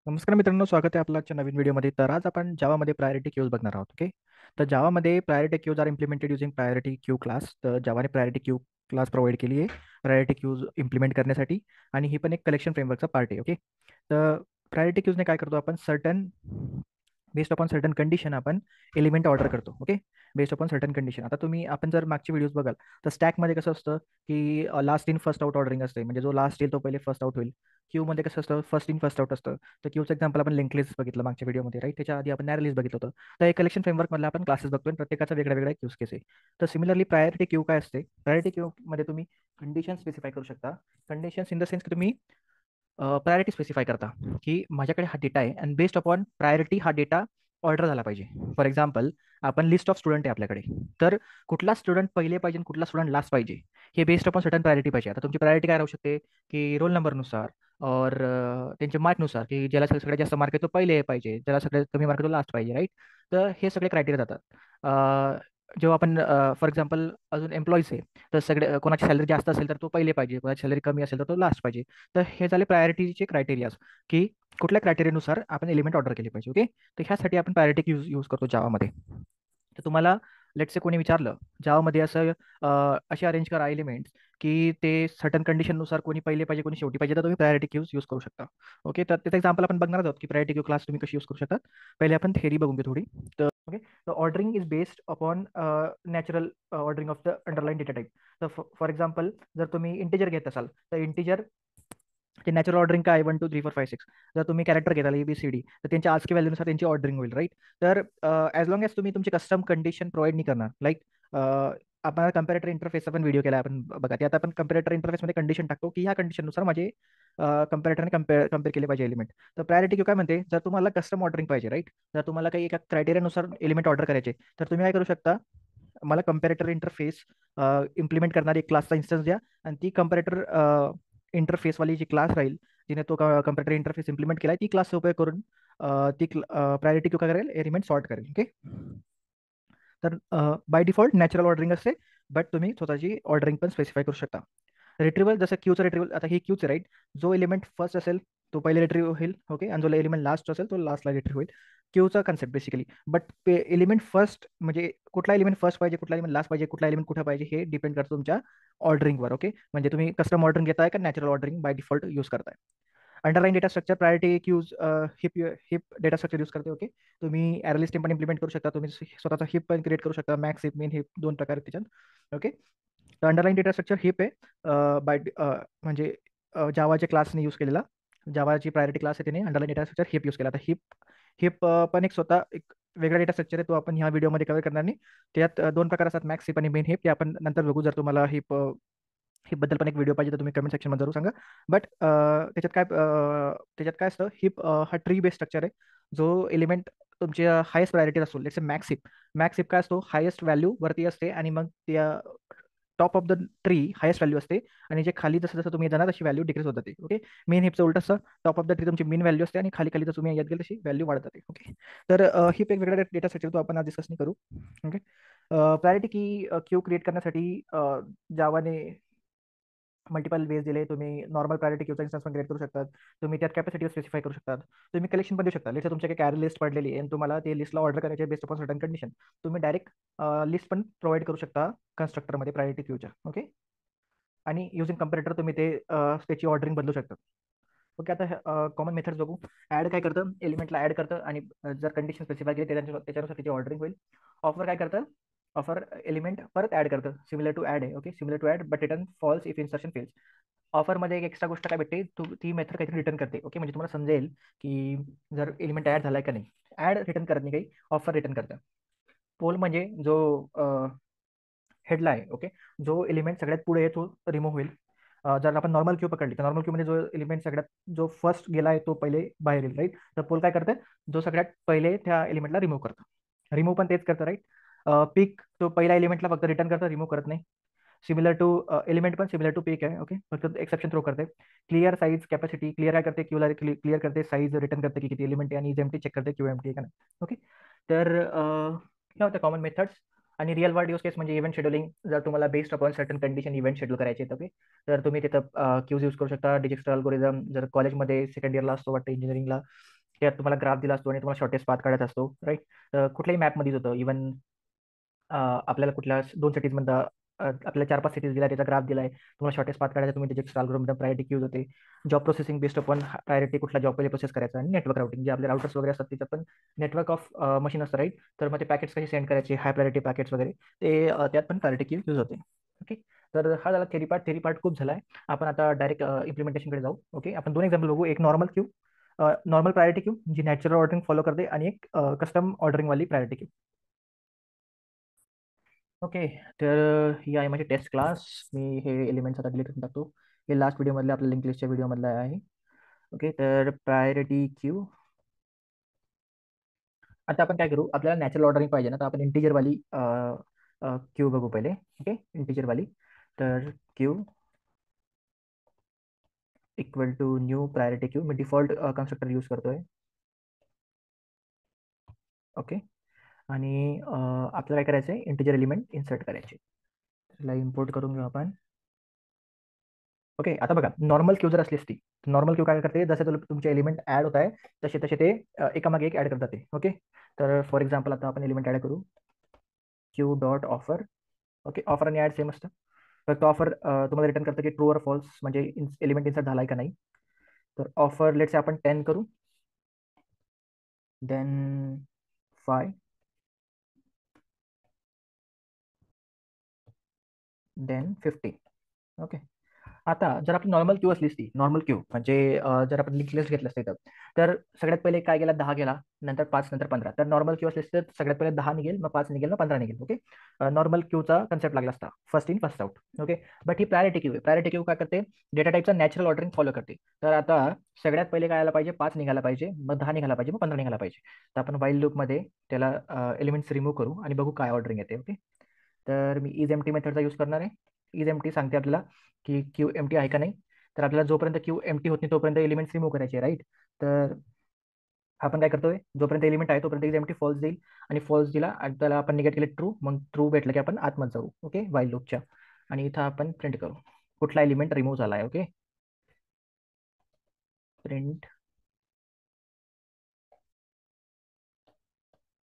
नमस्कार मित्रांनो, स्वागत आहे आपलं आजच्या नवीन व्हिडिओमध्ये. तर आज आपण जावामध्ये प्रायोरिटी क्यूज बघणार आहोत. ओके, तर जावामध्ये priority queues are implemented using priority queue class. तर जावाने प्रायोरिटी क्यू क्लास प्रोव्हाइड केली आहे प्रायोरिटी क्यूज इम्प्लिमेंट करण्यासाठी, आणि ही पण एक कलेक्शन फ्रेमवर्कचा पार्ट आहे. ओके, तर प्रायोरिटी क्यूजने काय करतो आपण, certain based upon certain condition आपण एलिमेंट ऑर्डर करतो. Okay, based upon certain condition. आता तुम्ही आपण जर मागचे व्हिडिओज बघाल तर स्टॅकमध्ये कसं असतं की last in first out ordering असते, म्हणजे जो लास्ट येईल तो पहिले फर्स्ट आउट होईल. क्यूमध्ये कसं असतं, फर्स्ट इन फर्स्ट आउट असतं. तर क्यूचं एक्झाम्पल आपण लिंक लिस्ट बघितलं मागच्या व्हिडिओमध्ये, राईट. त्याच्या आधी आपण नॅरो लिस्ट बघितलं होतं. तर हे कलेक्शन फ्रेमवर्कमधला आपण क्लासेस बघतोय, प्रत्येकाचा वेगळा वेगळा यूज केस आहे. तर सिमिलरली प्रायोरिटी क्यू काय असते, प्रायोरिटी क्यूमध्ये तुम्ही कंडिशन स्पेसिफाय करू शकता. कंडिशन्स इन द सेन्स की तुम्ही प्रायोरिटी स्पेसिफाय करता की माझ्याकडे हा डेटा आहे आणि बेस्ड अपॉन प्रायोरिटी हा डेटा ऑर्डर झाला पाहिजे. फॉर एक्झाम्पल, आपण लिस्ट ऑफ स्टुडंट आहे आपल्याकडे, तर कुठला स्टुडंट पहिले पाहिजे आणि कुठला स्टुडंट लास्ट पाहिजे हे बेस्ड अपॉन सर्टन प्रायोरिटी पाहिजे. आता तुमची प्रायोरिटी काय राहू शकते की रोल नंबरनुसार और त्यांच्या मार्कनुसार, की ज्याला सगळ्यात जास्त मार्क आहे तो पहिले पाहिजे, ज्याला सगळ्यात कमी मार्क आहे तो लास्ट पाहिजे, राईट. तर हे सगळे क्रायटेरिया जातात. जेव्हा आपण फॉर एक्झाम्पल अजून एम्प्लॉईज आहे, तर सगळे कोणाची सॅलरी जास्त असेल तर तो पहिले पाहिजे, कोणाची सॅलरी कमी असेल तर तो लास्ट पाहिजे. तर हे झाले प्रायोरिटीचे क्रायटेरियाज, की कुठल्या क्रायटेरियानुसार आपण एलिमेंट ऑर्डर केले पाहिजे. ओके, तर ह्यासाठी आपण प्रायोरिटी यूज करतो जावामध्ये. तर तुम्हाला लेट्स से कोणी विचारलं जावामध्ये असं असे अरेंज करा एलिमेंट्स की ते सर्टन कंडिशननुसार कोणी पहिले पाहिजे कोणी शेवटी पाहिजे, तर तुम्ही प्रायोरिटी क्यूज यूज करू शकता. ओके, तर त्याचं एक्झाम्पल आपण बघणार आहोत की प्रायोरिटी क्यू क्लास तुम्ही कशी यूज करू शकता. पहिले आपण थेरी बघून घेऊ थोडी. तर ओके, तर ordering is based upon natural ordering of the underline data type. तर फॉर एक्झाम्पल, जर तुम्ही इंटिजर घेत असाल तर इंटिजर ते नॅचरल ऑर्डरिंग काय 1 2 3 4 5 6. जर तुम्ही कॅरेक्टर घेताल ABCD तर त्यांच्या आजच्या व्हॅल्यूनुसार त्यांची ऑर्डरिंग होईल, राईट. तर ॲज लॉंग एज तुम्ही तुमची कस्टम कंडिशन प्रोव्हाइड नाही करणार, लाईक आपण कम्पॅरेटर इंटरफेसचा पण व्हिडिओ केला आपण बघा. ते आता आपण कम्पॅरेटर इंटरफेसमध्ये कंडिशन टाकतो की ह्या कंडिशननुसार माझे कम्पॅरेटरने कम्पेअर केले पाहिजे एलिमेंट. तर प्रायोरिटी क्यू काय म्हणते, जर तुम्हाला कस्टम ऑर्डरिंग पाहिजे, राईट, जर तुम्हाला काही एका क्रायटेरियानुसार एलिमेंट ऑर्डर करायचे, तर तुम्ही काय करू शकता, मला कम्पॅरेटर इंटरफेस इम्प्लिमेंट करणारी एक क्लासचा इन्स्टन्स द्या, आणि ती कम्पॅरेटर इंटरफेसवाली जी क्लास राहील जिने तो कम्प्युटर इंटरफेस इम्प्लिमेंट केला, ती क्लासचा उपयोग करून ती प्रायोरिटी क्यू काय करेल, एलिमेंट सॉर्ट करेल. ओके, तर बाय डिफॉल्ट नॅचरल ऑर्डरिंग असते, बट तुम्ही स्वतःची ऑर्डरिंग पण स्पेसिफाय करू शकता. रिट्रीव्हल, जसं क्यूचं रिट्रीव्हल, आता ही क्यूच राईट, जो एलिमेंट फर्स्ट असेल तो पहिले रिट्रीव्ह होईल. ओके, आणि जो एलिमेंट लास्ट असेल तो लास्टला रिट्रीव्ह होईल. क्यूचा concept basically. But element first म्हणजे कुठला एलिमेंट फर्स्ट पाहिजे, कुठला एलिमेंट लास्ट पाहिजे, कुठला एलिमेंट कुठं पाहिजे, हे डिपेंड करतं तुमच्या ऑर्डरिंगवर. ओके, म्हणजे तुम्ही कस्टम ऑर्डरिंग घेताय का natural ordering by default use करताय. Underlying data structure priority queues heap data structure use करते. ओके, तुम्ही ॲरलिस्ट पण इम्प्लिमेंट करू शकता, तुम्ही स्वतःचा हिप पण क्रिएट करू शकता, मॅक्स हिप, मेन हिप, दोन प्रकार आहेत त्याच्यात. ओके, तर अंडरलाईन डेटा स्ट्रक्चर हिप आहे बाय म्हणजे जावाच्या क्लासने यूज केलेला, जावाची प्रायोरिटी क्लास आहे त्याने underline data structure heap use केला. आता हिप हिप पण एक स्वतः एक वेगळा डेटा स्ट्रक्चर आहे, तो आपण ह्या व्हिडिओमध्ये कव्हर करणार नाही. त्यात दोन प्रकार असतात, मॅक्स हिप आणि मेन हिप, ते आपण नंतर बघू. जर तुम्हाला हिपबद्दल पण एक व्हिडिओ पाहिजे तर तुम्ही कमेंट सेक्शनमध्ये जरूर सांगा. बट त्याच्यात काय असतं, हिप हा ट्री बेस्ड स्ट्रक्चर आहे. जो एलिमेंट तुमच्या हायेस्ट प्रायोरिटी असतो, लेट्स से मॅक्स हिप काय असतो, हायेस्ट व्हॅल्यू वरती असते आणि मग त्या top of the tree highest value असते, आणि जे खाली जसं जसं तुम्ही जाणार तशी व्हॅल्यू डिक्रीज होत जाते. ओके, मेन हिपचं उलट असतं, टॉप ऑफ द ट्री तुमची मेन व्हॅल्यू असते आणि खाली खाली जर तुम्ही येत गेल तशी व्हॅल्यू वाढत जाते. ओके, तर हिप एक वेगळा डेटा स्ट्रक्चर, तो आपण आज डिस्कस नाही करू. ओके, प्रायोरिटी की क्यू क्रिएट करण्यासाठी जावाने मल्टिपल वेज दिले. तुम्ही नॉर्मल प्रायोरिटी क्यूचा इन्स्टन्स पण क्रिएट करू शकतात, तुम्ही त्यात कॅपॅसिटी स्पेसिफाय करू शकतात, तुम्ही कलेक्शन पण देऊ शकता. लेट्स तुमच्या काही कॅरी लिस्ट पडलेली आहे आणि तुम्हाला ते लिस्टला ऑर्डर करायचे बेस्ड अपॉन सर्टन कंडिशन, तुम्ही डायरेक्ट लिस्ट पण प्रोव्हाइड करू शकता कन्स्ट्रक्टरमध्ये प्रायोरिटी क्यूच्या. ओके, आणि युजिंग कम्पॅरेटर तुम्ही ते त्याची ऑर्डरिंग बदलू शकता. ओके, आता कॉमन मेथड्स बघू. ॲड काय करतं, एलिमेंटला ॲड करतं आणि जर कंडिशन स्पेसिफाय केली त्याच्यानुसार त्याची ऑर्डरिंग होईल. ऑफर काय करतं, ऑफर एलिमेंट परत ॲड करतं, सिमिलर टू ॲड आहे. Okay, similar to add but return false if insertion fails. ऑफरमध्ये एक एक्स्ट्रा गोष्ट काय भेटते, ती मेथड काहीतरी रिटर्न करते. ओके, म्हणजे तुम्हाला समजेल की जर एलिमेंट ॲड झालाय का नाही. ॲड रिटर्न करत नाही काही, ऑफर रिटर्न करतं. पोल म्हणजे जो हेडला आहे. ओके, जो एलिमेंट सगळ्यात पुढे आहे तो रिमूव्ह होईल. जर आपण नॉर्मल क्यू पकडली तर नॉर्मल क्यूमध्ये जो एलिमेंट सगळ्यात जो फर्स्ट गेला आहे तो पहिले बाहेर येईल, राईट. तर पोल काय करतं, जो सगळ्यात पहिले त्या एलिमेंटला रिमूव्ह करतं. रिमूव्ह पण तेच करतं, राईट. पिक तो पहिल्या एलिमेंटला फक्त रिटर्न करतं, रिमूव्ह करत नाही. सिमिलर टू एलिमेंट पण सिमिलर टू पिक आहे. ओके, फक्त एक्सेप्शन थ्रो करते. क्लिअर साईज कॅपॅसिटी, क्लिअर काय करते, क्यूला क्लिअर करते, साईज रिटर्न करते की किती एलिमेंट आहे, आणि एम्प्टी चेक करते क्यू एम्प्टी आहे का नाही. ओके, तर ह्या होत्या कॉमन मेथड्स. आणि रिअल वर्ल्ड यूज केस म्हणजे इव्हेंट शेड्यूलिंग. जर तुम्हाला based upon certain condition event schedule करायचे आहेत, ओके, तर तुम्ही तिथं क्यूज यूज करू शकता, डिजिटल अल्गोरिदम. जर कॉलेजमध्ये सेकंड इयरला असतो वाटतं इंजिनिअरिंगला, त्यात तुम्हाला ग्राफ दिला असतो आणि तुम्हाला शॉर्टेस्ट पाथ काढायचा असतो, राईट. कुठल्याही मॅपमध्येच होतं. इव्हन आपल्याला कुठल्या 2 सिटीजमधलं आपल्याला 4-5 सिटीज दिला, त्याचा ग्राफ दिलाय, तुम्हाला शॉर्टेस्ट पाथ काढायचा, तुम्ही त्याचे अल्गोरिदम प्रायोरिटी क्यूज होते. Job processing based upon priority, कुठला जॉब पहिले प्रोसेस करायचा, आणि नेटवर्क राउटिंग जे आपले राउटर्स वगैरे असतात त्याच्यात पण नेटवर्क ऑफ मशीन असतं, राईट. तर मग ते पॅकेट्स कसे सेंड करायचे, हाय प्रायोरिटी पॅकेट्स वगैरे, ते त्यात पण प्रायोरिटी क्यू यूज होते. ओके. तर हा झाला थेरी पार्ट खूप झाला आहे. आपण आता डायरेक्ट इम्प्लिमेंटेशनकडे जाऊ. ओके. आपण 2 एक्झाम्पल बघू. एक नॉर्मल प्रायोरिटी क्यू जी नॅचरल ऑर्डरिंग फॉलो करते, आणि एक कस्टम ऑर्डरिंग वाली प्रायोरिटी क्यू. ओके. तर ही आहे माझी टेस्ट क्लास. मी हे एलिमेंट्स आता डिलीट करून टाकतो. हे लास्ट व्हिडिओमधले आपल्या लिंक लिस्टच्या व्हिडिओमधलं आहे. ओके. तर प्रायोरिटी क्यू. आता आपण काय करू, आपल्याला नॅचरल ऑर्डरिंग पाहिजे ना, तर आपण इंटिजरवाली क्यू बघू पहिले. ओके. इंटिजरवाली. तर queue equal to new priority queue. मी डिफॉल्ट कन्स्ट्रक्टर यूज करतोय. ओके. आणि आपल्याला काय करायचं आहे, इंटिजर एलिमेंट इन्सर्ट करायचे. त्याला इम्पोर्ट करून घेऊ आपण. ओके. आता बघा, नॉर्मल क्यू जर असली असती, नॉर्मल क्यू काय करते, जसे तुमचे एलिमेंट ऍड होत आहे तसे तसे ते एकामागे एक ऍड करतात ते. ओके. तर फॉर एक्झाम्पल आता आपण एलिमेंट ऍड करू, Q dot offer. Okay. Offer आणि ऍड सेम असतं. फक्त ऑफर तुम्हाला रिटर्न करतं की ट्रू और फॉल्स, म्हणजे एलिमेंट इन्सर्ट झालाय का नाही. तर ऑफर लेट्स से आपण 10 करू, देन 5, देन 50. ओके. आता जर आपली नॉर्मल क्यू असली असती, नॉर्मल क्यू म्हणजे जर आपण लिंक लिस्ट घेतलं असतं तर सगळ्यात पहिले काय गेला, 10 गेला, नंतर 5, नंतर 15. तर नॉर्मल क्यू असली असती तर सगळ्यात पहिले 10 निघेल, मग 5 निघेल, मग 15 निघेल. ओके. नॉर्मल क्यूचा कन्सेप्ट लागला असता, first in first out. Okay. But he priority Q आहे. प्रायोरिटी क्यू काय करते, डेटा टाईपचा नॅचरल ऑर्डरिंग फॉलो करते. तर आता सगळ्यात पहिले काय आला पाहिजे, 5 निघाला पाहिजे, मग 10 निघाला पाहिजे, मग 15 निघाला पाहिजे. तर आपण वाईल लूपमध्ये त्याला एलिमेंट्स रिमूव्ह करू आणि बघू काय ऑर्डरिंग येते. ओके. तर मी इज एम्प्टी मेथडचा यूज करणार आहे. इज एम्प्टी सांगते आपल्याला की क्यू एम्प्टी आहे का नाही. तर आपल्याला जोपर्यंत क्यू एम्प्टी होत नाही तोपर्यंत एलिमेंट्स रिमूव्ह करायचे, राईट. तर आपण काय करतोय, जोपर्यंत एलिमेंट आहे तोपर्यंत इज एम्प्टी फॉल्स देईल, आणि फॉल्स दिला आणि त्याला आपण निगेट केले ट्रू, मग ट्रू भेटलं की आपण आतमध्ये जाऊ. ओके. वाईल लूपच्या, आणि इथं आपण प्रिंट करू कुठला एलिमेंट रिमूव्ह झाला आहे. ओके. प्रिंट.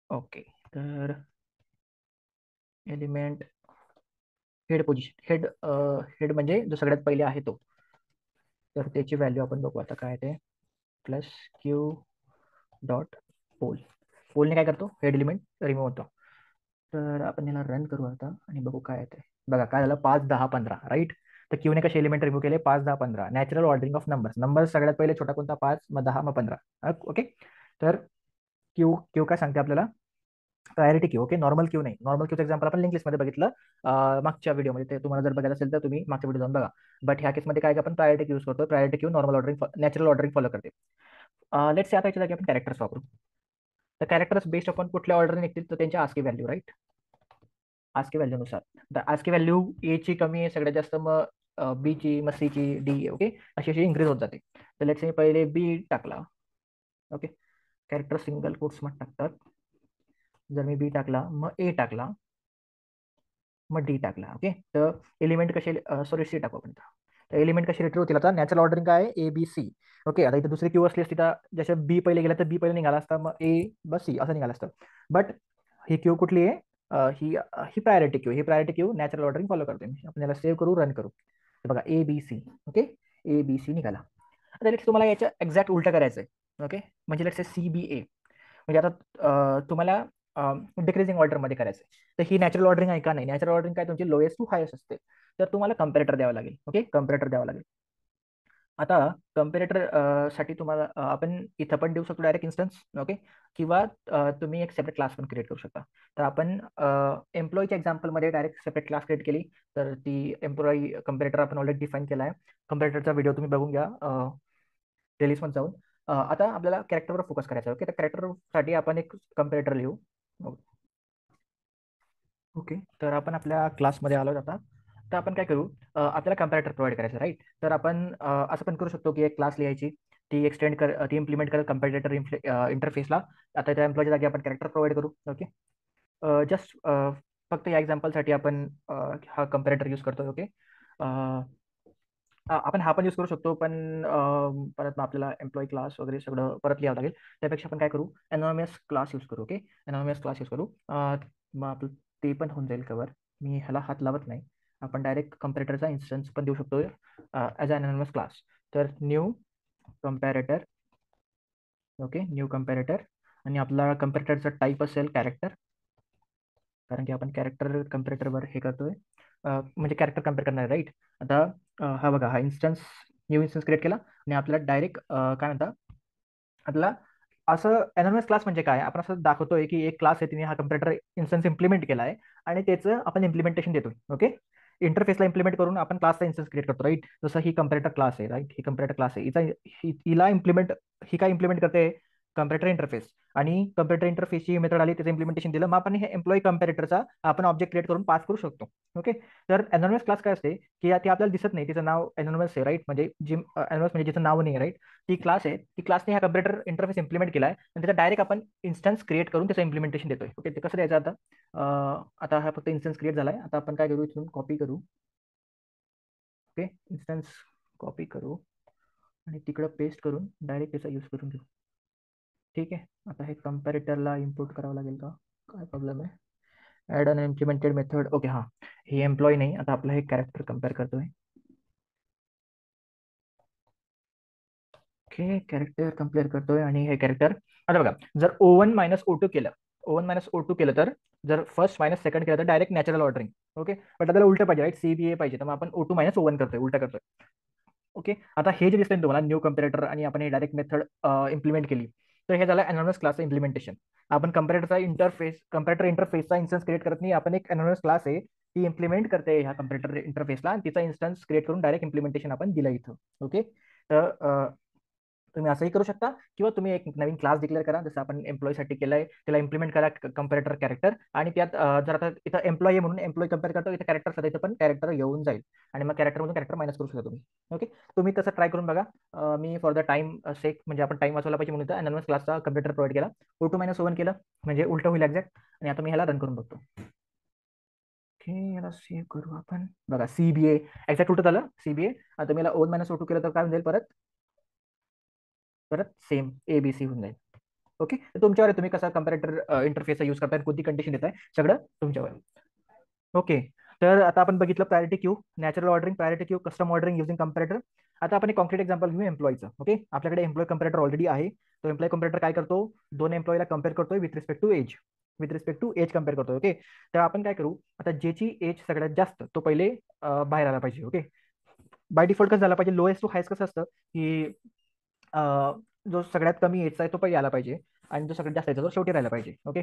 ओके. तर एलिमेंट हेड पोझिशन, हेड म्हणजे जो सगळ्यात पहिले आहे तो. तर त्याची व्हॅल्यू आपण बघू आता काय ते, प्लस क्यू डॉट पोल. पोलने काय करतो, हेड एलिमेंट रिमूव्ह होतो. तर आपण याला रन करू आता आणि बघू काय येते. बघा काय झालं, 5, 10, 15, राईट. तर क्यूने कसे एलिमेंट रिमूव्ह केले, 5, 10, 15. Natural ordering of numbers. Number सगळ्यात पहिले छोटा कोणता, 5, मग 10, मग 15. ओके. तर क्यू क्यू काय सांगते आपल्याला, priority queue. Okay. Normal Q नाही. नॉर्मल क्यूचं एक्झाम्पल आपण लिंक लिस्टमध्ये बघितलं मागच्या व्हिडिओमध्ये. ते तुम्हाला जर बघायला असेल तर तुम्ही मागच्या व्हिडिओ जाऊन बघा. बट ह्या केसमध्ये काय आपण प्रायोरिटी यूज करतो. Priority queue normal ordering, natural ordering follow करते. लेट्स से आता याच्या जागी आपण कॅरेक्टर्स वापरू. तर कॅरेक्टर्स बेस्ड अपॉन कुठल्या ऑर्डर निघतील तर त्यांच्या आस्की व्हॅल्यू, राईट. आस्की व्हॅल्यूनुसार. तर आस्की व्हॅल्यू ए ची कमी आहे सगळ्यात जास्त, मग बी ची, मग सी ची, डी. ओके. अशी अशी इन्क्रीज होत जाते. तर लेट्स से पहिले बी टाकला. ओके. कॅरेक्टर सिंगल कोट्स मध्ये टाकतात. जर मी बी टाकला, मग ए टाकला, मग डी टाकला. ओके. तर एलिमेंट कसे, सॉरी सी टाकू आपण. तर एलिमेंट कसे रिट्रीव होतील आता, नॅचरल ऑर्डरिंग काय आहे, ए बी सी. ओके. आता इथे दुसरी क्यू असली असती तर जसं बी पहिले गेला तर बी पहिले निघाला असता, मग ए बस सी असं निघालं असतं. बट ही क्यू कुठली आहे, ही ही प्रायोरिटी क्यू. ही priority queue natural ordering follow करते. आपण याला सेव्ह करू, रन करू. तर बघा A B C. Okay. A B C निघाला. आता लेट्स तुम्हाला याच्या एक्झॅक्ट उलट करायचं आहे. ओके. म्हणजे लेट्स सी बी ए. म्हणजे आता तुम्हाला डिक्रीजिंग ऑर्डरमध्ये करायचं आहे. तर ही नॅचरल ऑर्डरिंग आहे का नाही. नॅचरल ऑर्डरिंग काय, तुमची लोएस्ट टू हायेस्ट असते. तर तुम्हाला कम्पॅरेटर द्यावं लागेल. ओके. कम्पॅरेटर द्यावं लागेल. आता कम्पेरेटर साठी तुम्हाला आपण इथं पण देऊ शकतो डायरेक्ट इन्स्टन्स. ओके. किंवा तुम्ही एक सेपरेट क्लास पण क्रिएट करू शकता. तर आपण एम्प्लॉईच्या एक्झाम्पलमध्ये डायरेक्ट सेपरेट क्लास क्रिएट केली. तर ती एम्प्लॉई कम्पेरेटर आपण ऑलरेडी डिफाईन केला आहे. कम्पेरेटरचा व्हिडिओ तुम्ही बघून घ्या प्लेलिस्टमध्ये जाऊन. आता आपल्याला कॅरेक्टरवर फोकस करायचा आहे. ओके. तर कॅरेक्टरसाठी आपण एक कम्पेरेटर लिहू. ओके. तर आपण आपल्या क्लासमध्ये आलो आता. तर आपण काय करू, आपल्याला कम्पॅरेटर प्रोव्हाइड करायचं, राईट. तर आपण असं पण करू शकतो की एक क्लास लिहायची, ती एक्सटेंड कर, ती इम्प्लिमेंट कर कम्पॅरेटर इंटरफेसला. आता त्या एम्प्लॉयच्या जागी आपण कॅरेक्टर प्रोव्हाइड करू. ओके. जस्ट फक्त या एक्झाम्पलसाठी आपण हा कम्पॅरेटर यूज करतो. ओके. आपण हा पण यूज करू शकतो, पण परत मग आपल्याला एम्प्लॉई क्लास वगैरे सगळं परत लिहावं लागेल. त्यापेक्षा आपण काय करू, एनॉनिमस क्लास यूज करू. ओके, एनॉनिमस क्लास यूज करू. मग आपलं ते पण होऊन जाईल कवर. मी ह्याला हात लावत नाही. आपण डायरेक्ट कम्पॅरेटरचा इन्स्टन्स पण देऊ शकतो ॲज अ एनॉनिमस क्लास. तर new comparator. Okay, new comparator. आणि आपला कम्पॅरेटरचा टाईप असेल कॅरेक्टर, कारण की आपण कॅरेक्टर कम्पॅरेटरवर हे करतोय, म्हणजे कॅरेक्टर कम्पेअर करणार, राईट. आता हा बघा, हा इन्स्टन्स, न्यू इन्स्टन्स क्रिएट केला आणि आपल्याला डायरेक्ट काय म्हणता, आपल्याला असं एनॉनिमस क्लास म्हणजे काय, आपण असं दाखवतोय की एक क्लास आहे, तिने हा कम्प्युटर इन्स्टन्स इम्प्लिमेंट केला आहे आणि त्याचं आपण इम्प्लिमेंटेशन देतोय. ओके, इंटरफेसला इम्प्लिमेंट करून आपण क्लासचा इन्स्टन्स क्रिएट करतो, राईट. जसं ही कम्प्युटर क्लास आहे, राईट. ही कम्प्युटर क्लास आहे, हिला इम्प्लिमेंट, ही काय इम्प्लिमेंट करते, कम्प्युटर इंटरफेस. आणि कम्प्युटर इंटरफेसची मेथड आली, त्याचं इम्प्लिमेंटेशन दिलं, मग आपण हे एम्प्लॉई कम्पॅरेटरचा आपण ऑब्जेक्ट क्रिएट करून पास करू शकतो. ओके, तर एनॉनिमस क्लास काय असते की ती आपल्याला दिसत नाही, तिचं नाव एनॉनिमस आहे, राईट. म्हणजे जी एनॉनिमस म्हणजे जिचं नाव नाही, राईट. ती क्लास आहे, ती क्लासने हा कम्प्युटर इंटरफेस इम्प्लिमेंट केला आहे आणि त्याचा डायरेक्ट आपण इन्स्टन्स क्रिएट करून त्याचं इम्प्लिमेंटेशन देतोय. ओके, ते कसं द्यायचं आता, आता हा फक्त इन्स्टन्स क्रिएट झालाय. आता आपण काय करू, इथून कॉपी करू. ओके, इन्स्टन्स कॉपी करू आणि तिकडं पेस्ट करून डायरेक्ट त्याचा यूज करून घेऊ. ठीक आहे, आता हे कम्पॅरेटरला इम्पोर्ट करावं लागेल का, काय प्रॉब्लेम आहे. ऍड अन इम्प्लिमेंटेड मेथड. ओके, हां, हे एम्प्लॉई नाही, आता आपलं हे कॅरेक्टर कम्पेअर करतोय. ओके, कॅरेक्टर कम्पेअर करतोय आणि हे कॅरेक्टर, आता बघा, जर O1 मायनस O2 केलं, O1 मायनस O2 केलं, तर जर फर्स्ट मायनस सेकंड केलं तर direct natural ordering. Okay, but आपल्याला उलटं पाहिजे, राईट. CBA पाहिजे, तर मग आपण O2 मायनस O1 करतोय, उलटा करतोय. ओके, आता हे जे दिसतंय तुम्हाला न्यू कम्पॅरेटर आणि आपण हे डायरेक्ट मेथड इम्प्लिमेंट केली, तर हे झालं एनॉनिमस क्लासचं इम्प्लिमेंटेशन. आपण कम्पॅरेटर इंटरफेसचा इन्स्टन्स क्रिएट करत नाही, आपण एक एनॉनिमस क्लास आहे, ती इम्प्लिमेंट करते ह्या कम्पॅरेटर इंटरफेसला आणि तिचा इन्स्टन्स क्रिएट करून डायरेक्ट इम्प्लिमेंटेशन आपण दिलं इथं. ओके, तर तुम्ही असंही करू शकता, किंवा तुम्ही एक नवीन क्लास डिक्लेअर करा, जसं आपण एम्प्लॉईसाठी केलंय, त्याला इम्प्लिमेंट करा कम्पॅरेटर कॅरेक्टर. आणि त्यात जर आता इथं एम्प्लॉई आहे म्हणून एम्प्लॉई कम्पेअर करतो, इथं कॅरेक्टर सध्या, इथं पण कॅरेक्टर येऊन जाईल आणि मग कॅरेक्टरमधून कॅरेक्टर मायनस करू शकता तुम्ही. ओके, तुम्ही तसं ट्राय करून बघा. मी फॉर द टाइम सेक, म्हणजे आपण टाइम वाचवला पाहिजे म्हणून अनॉनिमस क्लासचा कम्प्युटर प्रोव्हाइड केला. O2 मायनस O1 केलं म्हणजे उलट होईल एक्झॅक्ट. आणि आता मी ह्याला रन करून बघतो. ओके, याला सेव्ह करू आपण. बघा, CBA एक्झॅक्ट उलट झालं, CBA. आता मी याला O1 मायनस O2 केलं तर काय होईल, परत परत सेम ABC होऊन जाईल. ओके, तुमच्यावर आहे, तुम्ही कसा कम्पॅरेटर इंटरफेसचा यूज करताय, कोणती कंडिशन देताय, सगळं तुमच्यावर. ओके, तर आता आपण बघितलं priority queue, natural ordering, priority queue, custom ordering using comparator. आता आपण एक कॉन्क्रीट एक्झाम्पल घेऊ एम्प्लॉईचं. ओके, आपल्याकडे एम्प्लॉई कम्पॅरेटर ऑलरेडी आहे. तो एम्प्लॉई कम्पॅरेटर काय करतो, दोन एम्प्लॉईला कम्पेअर करतोय with respect to age compare करतोय. ओके, तर आपण काय करू, आता ज्याची एज सगळ्यात जास्त, तो पहिले बाहेर आला पाहिजे. ओके, बाय डिफॉल्ट कसं झाला पाहिजे, लोएस्ट टू हायस्ट कसं असतं की जो सगळ्यात कमी एजचा आहे तो पहिले आला पाहिजे आणि जो सगळ्यात जास्त आहे तो शेवटी राहिला पाहिजे. ओके,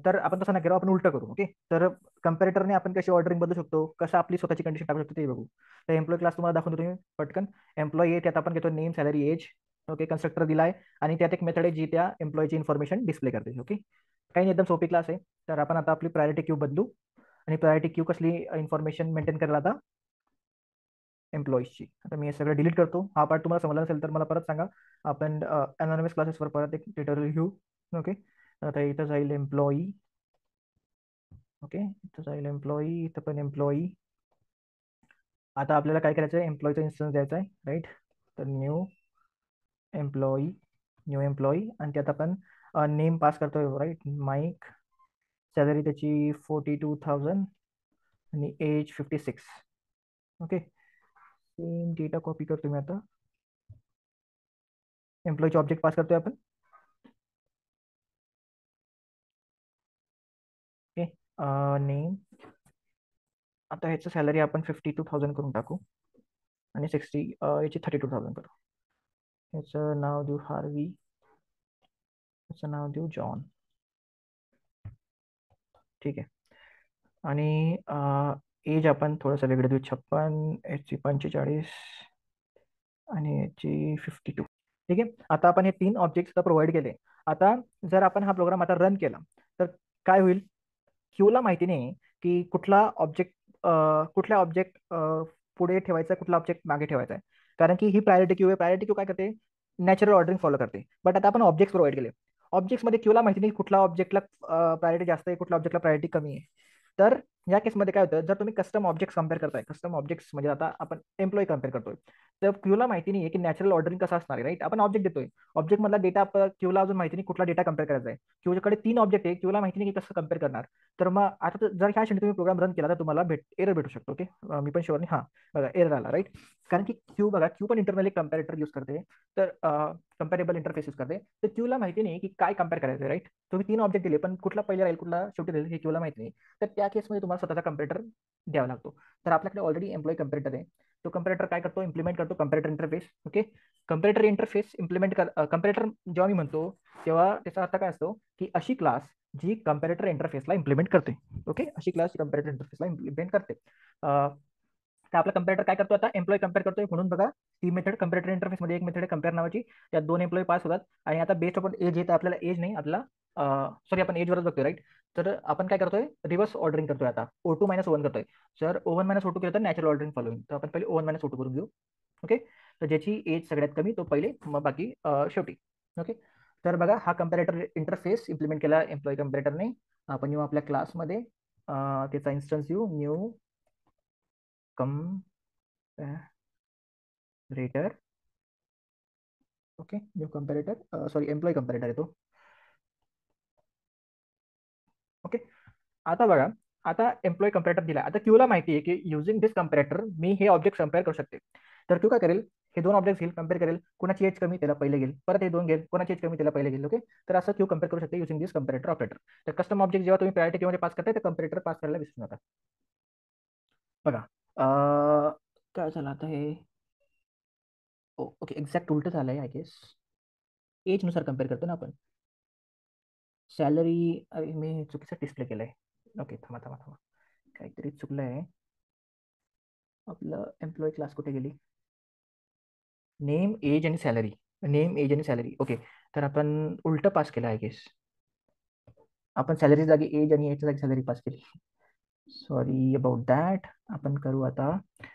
तर आपण तसं नाही करू, आपण उलट करू. ओके, तर कम्पॅरेटरने आपण कशी ऑर्डरिंग बदलू शकतो, कसं आपली स्वतःची कंडिशन टाकू शकतो ते बघू. तर एम्प्लॉई क्लास तुम्हाला दाखवतो तुम्ही पटकन. एम्प्लॉई आहे, त्यात आपण घेतो name, salary, age. Okay, constructor दिलाय आणि त्यात एक मेथड आहे जी त्या एम्प्लॉईची इन्फॉर्मेशन डिस्प्ले करते. ओके, काही नाही, एकदम सोपी क्लास आहे. तर आपण आता आपली प्रायोरिटी क्यू बदलू आणि प्रायोरिटी क्यू कसली इन्फॉर्मेशन मेंटेन करायला, आता एम्प्लॉईजची. आता मी हे सगळं डिलीट करतो. हा पार्ट तुम्हाला समजला नसेल तर मला परत सांगा, आपण अनॉनिमस क्लासेसवर परत एक ट्युटोरियल घेऊ. ओके, आता इथं जाईल एम्प्लॉई. ओके, इथं जाईल एम्प्लॉई, इथं पण एम्प्लॉई. आता आपल्याला काय करायचं आहे, एम्प्लॉईचा इन्स्टन्स द्यायचा आहे, राईट. तर एम्प्लॉई न्यू एम्प्लॉई आणि त्यात आपण नेम पास करतोय, राईट, माईक. सॅलरी त्याची 42,000 आणि age 56. Okay, same data copy करतो मी आता. एम्प्लॉईचे ऑब्जेक्ट पास करतोय आपण. Okay, name. आता ह्याचं सॅलरी आपण 52,000 करून टाकू आणि याची 32,000 करू. ह्याचं नाव देऊ हार्वी, ह्याचं नाव देऊ जॉन. ठीक आहे, आणि एज आपण थोडंसं वेगळं देऊ, 56, याची 45 आणि याची 52. ठीक आहे, आता आपण हे तीन ऑब्जेक्ट्स प्रोव्हाइड केले. आता जर आपण हा प्रोग्राम आता रन केला तर काय होईल, क्यूला माहिती नाही की कुठल्या ऑब्जेक्ट पुढे ठेवायचा, कुठला ऑब्जेक्ट मागे ठेवायचा आहे, कारण की ही प्रायोरिटी क्यू आहे. प्रायोरिटी क्यू काय करते, नॅचरल ऑर्डरिंग फॉलो करते. बट आता आपण ऑब्जेक्ट प्रोव्हाइड केले, ऑब्जेक्ट्समध्ये क्यूला माहिती नाही कुठल्या ऑब्जेक्टला प्रायोरिटी जास्त आहे, कुठल्या ऑब्जेक्टला प्रायोरिटी कमी आहे. तर या केसमध्ये काय होतं, जर तुम्ही कस्टम ऑब्जेक्ट्स कम्पेअर करताय, कस्टम ऑब्जेक्ट्स म्हणजे आता आपण एम्प्लॉई कम्पेअर करतोय, तर क्यूला माहिती नाही आहे की नॅचरल ऑर्डरिंग कसं असणार आहे, राईट. आपण ऑब्जेक्ट देतोय, ऑब्जेक्ट मधला डेटा क्यूला अजून माहिती नाही कुठला डेटा कम्पेअर करायचा आहे. क्यूच्याकडे 3 ऑब्जेक्ट आहे, क्यूला माहिती नाही की कसं कम्पेअर करणार. तर मग आता जर ह्या क्षणी तुम्ही प्रोग्राम रन केला तर तुम्हाला एरर भेटू शकतो. ओके, मी पण शुअर नाही. हां, बघा एरर आला, राईट. कारण की क्यू बघा, क्यू पण इंटरनली कम्पॅरेटर यूज करते, तर कम्पॅरेबल इंटरफेस यूज करते. तर क्यूला माहिती नाही की काय कम्पेअर करायचं, राईट. तुम्ही 3 ऑब्जेक्ट दिले पण कुठला पहिले राहील कुठला शेवटी राहील हे क्यूला माहिती नाही. तर त्या केसमध्ये तुम्हाला स्वतःचा कम्पॅरेटर द्यावा लागतो. तर आपल्याकडे ऑलरेडी एम्प्लॉई कम्पॅरेटर आहे. तो कम्पॅरेटर काय करतो, इम्प्लिमेंट करतो comparator interface. Okay, comparator interface implement comparator जेव्हा मी म्हणतो तेव्हा त्याचा अर्थ काय असतो की अशी क्लास जी कम्पॅरेटर इंटरफेसला इम्प्लिमेंट करते. ओके, अशी क्लास कम्पॅरेटर इंटरफेसला इम्प्लिमेंट करते. तर आपला कम्पॅरेटर काय करतो, आता एम्प्लॉई कम्पेअर करतोय, म्हणून बघा ती मेथड कम्पॅरेटर इंटरफेस मध्ये एक मेथड आहे कम्पेअर नावाची, त्यात 2 एम्प्लॉई पास होतात. आणि आता बेस्ड अपॉन एज येतं, आपल्याला एज नाही, आपल्याला सॉरी आपण एजवरच बघतोय, राईट. तर आपण काय करतोय, रिव्हर्स ऑर्डरिंग करतोय. आता O2 - O1 करतोय. जर O1 - O2 केलं तर नॅचरल ऑर्डरिंग फॉलोइंग, तर आपण पहिले O1 - O2 करून घेऊ. ओके, तर ज्याची एज सगळ्यात कमी तो पहिले, मग बाकी शेवटी. ओके, तर बघा हा कम्पॅरेटर इंटरफेस इम्प्लिमेंट केला एम्प्लॉई कम्पॅरेटरने. आपण येऊ आपल्या क्लासमध्ये, त्याचा इन्स्टन्स येऊ, new comparator. Okay, new comparator, sorry employee comparator आहे तो. ओके, आता बघा, आता एम्प्लॉई कम्पॅरेटर दिला. आता क्यूला माहिती आहे की युझिंग दिस कम्पॅरेटर मी हे ऑब्जेक्ट कम्पेअर करू शकते. तर क्यू काय करेल, हे 2 ऑब्जेक्ट घेईल, कम्पेअर करेल, कोणाची एज कमी त्याला पहिले घेईल, परत हे 2 घेईल, कोणाची एज कमी त्याला पहिले घेईल. ओके, तर असं क्यू कम्पेअर करू शकते युझिंग दिस कम्पॅरेटर ऑपरेटर. तर कस्टम ऑब्जेक्ट जेव्हा तुम्ही प्रायोरिटी क्यूमध्ये पास करताय तर कम्पॅरेटर पास करायला विसरू नका. बघा, काय झालं आता हे, ओके एक्झॅक्ट उलट झालंय आय गेस. एज नुसार कम्पेअर करतो ना आपण. सॅलरी, अरे मी चुकीचं डिस्प्ले केलंय. ओके, थांबा थांबा थांबा, काहीतरी चुकलंय. आपलं एम्प्लॉई क्लास कुठे गेली, नेम एज आणि सॅलरी, नेम एज आणि सॅलरी. ओके, तर आपण उलट पास केलं आय गेस. आपण सॅलरी जागी एज आणि एजच्या जागी सॅलरी पास केली. Sorry about that. आपण करू आता,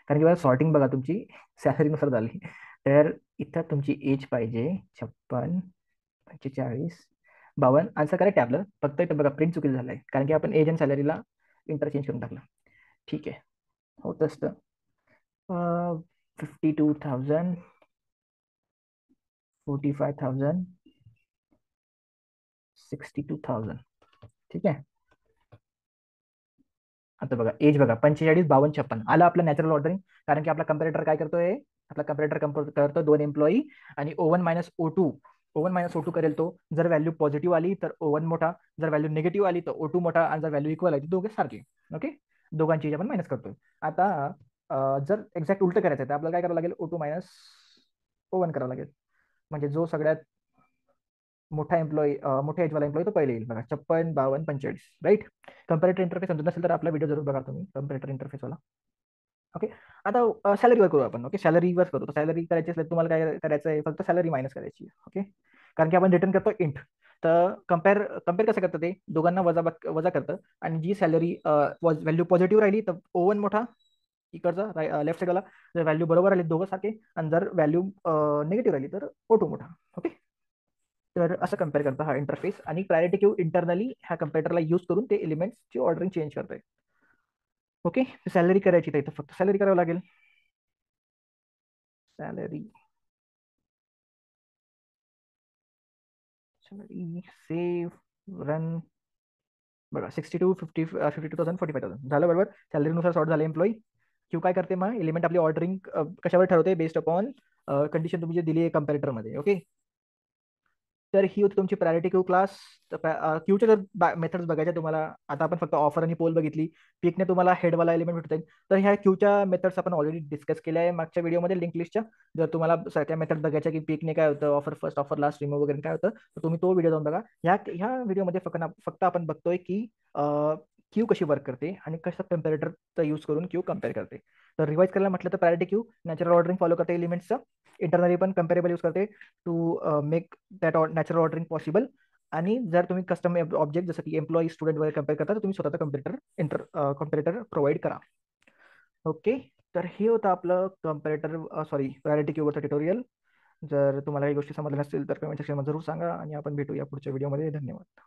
कारण की मला सॉर्टिंग बघा तुमची सॅलरीनुसार झाली. तर इथं तुमची एज पाहिजे 56, 45, 52. आन्सर करेक्ट आहे आपलं, फक्त इथं बघा प्रिंट चुकीचं झालंय, कारण की आपण एज आणि सॅलरीला इंटरचेंज करून टाकलं. ठीक आहे, होत असतं. 52,000, 45,000, 62,000. ठीक आहे. आता बघा एज बघा 45, 52, 56 आलं आपलं नॅचरल ऑर्डरिंग. कारण की आपला कम्पॅरेटर काय करतोय, आपला कम्पॅरेटर कम्पेअर करतो 2 एम्प्लॉई आणि O1 - O2. O1 - O2 करेल तो. जर व्हॅल्यू पॉझिटिव्ह आली तर O1 मोठा, जर व्हॅल्यू निगेटिव्ह आली तर O2 मोठा, आणि जर व्हॅल्यू इक्वल आली तर दोघे सारखे. ओके, दोघांची एज आपण मायनस करतोय. आता जर एक्झॅक्ट उलट करायचं आहे तर आपल्याला काय करावं लागेल, O2 - O1 करावं लागेल. म्हणजे जो सगळ्यात मोठा एम्प्लॉई, मोठ्या एजवाला एम्प्लॉई तो पहिले येईल. बघा 56, 52, 45, राईट. कम्पॅरेटर इंटरफेस समजत नसेल तर आपला व्हिडिओ जरूर बघा तुम्ही कम्पॅरेटर इंटरफेसवाला. ओके, आता सॅलरीवर करू आपण. ओके, सॅलरीवर करू. तर सॅलरी करायची असेल तुम्हाला काय करायचं आहे, फक्त सॅलरी मायनस करायची. ओके, कारण की आपण रिटर्न करतो इंट. तर कम्पेअर कम्पेअर कसं करतं, ते दोघांना वजा वजा करतं. आणि जी सॅलरी व्हॅल्यू पॉझिटिव्ह राहिली तर O1 मोठा, इकडचा लेफ्ट साईडला. जर व्हॅल्यू बरोबर आली दोघं सारखे, आणि जर व्हॅल्यू निगेटिव्ह राहिली तर O2 मोठा. ओके, तर असं कम्पेअर करता हा इंटरफेस. आणि प्रायोरिटी क्यू इंटरनली ह्या कम्प्युटरला यूज करून ते एलिमेंट्सची ऑर्डरिंग चेंज करते. ओके, सॅलरी करायची तर इथं फक्त सॅलरी करावं लागेल. Salary, salary save run. बघा 62, 50, 52,000, 45,000 झालं बरोबर. सॅलरीनुसार सॉर्ट झालं एम्प्लॉई. क्यू काय करते, मग एलिमेंट आपली ऑर्डरिंग कशावर ठरवते, बेस्ड अपॉन कंडिशन तुम्ही जे दिली आहे कम्पॅरेटरमध्ये. ओके, तर ही होती तुमची प्रायोरिटी क्यू क्लास. क्यूचे जर मेथड्स बघायच्या तुम्हाला, आता आपण फक्त ऑफर आणि पोल बघितली. पिकने तुम्हाला हेडवाला एलिमेंट भेटत आहे. तर ह्या क्यूच्या मेथड्स आपण ऑलरेडी डिस्कस केल्या आहे मागच्या व्हिडिओमध्ये लिंक लिस्टच्या. जर तुम्हाला सगळ्या मेथड बघायच्या की पिकने काय होतं, offer first, offer last, remove वगैरे काय होतं, तर तुम्ही तो व्हिडिओ जाऊन बघा. ह्या व्हिडिओमध्ये फक्त आपण बघतोय की क्यू कशी वर्क करते आणि कसं कम्पॅरेटरचा यूज करून क्यू कम्पेअर करते. तर रिवाइज करायला म्हटलं तर priority queue natural ordering follow करते एलिमेंट्सचं. इंटरनली पण कम्पॅरेबल यूज करते to make that natural ordering possible. आणि जर तुम्ही कस्टम ऑब्जेक्ट जसं की एम्प्लॉई, स्टुडंट वगैरे कम्पेअर करता तर तुम्ही स्वतःचा कम्पॅरेटर प्रोव्हाइड करा. ओके, तर हे होतं आपलं सॉरी प्रायोरिटी क्यूवरचं ट्युटोरियल. जर तुम्हाला काही गोष्टी समजल्या नसतील तर कमेंट सेक्शनमध्ये जरूर सांगा, आणि आपण भेटूया पुढच्या व्हिडिओमध्ये. धन्यवाद.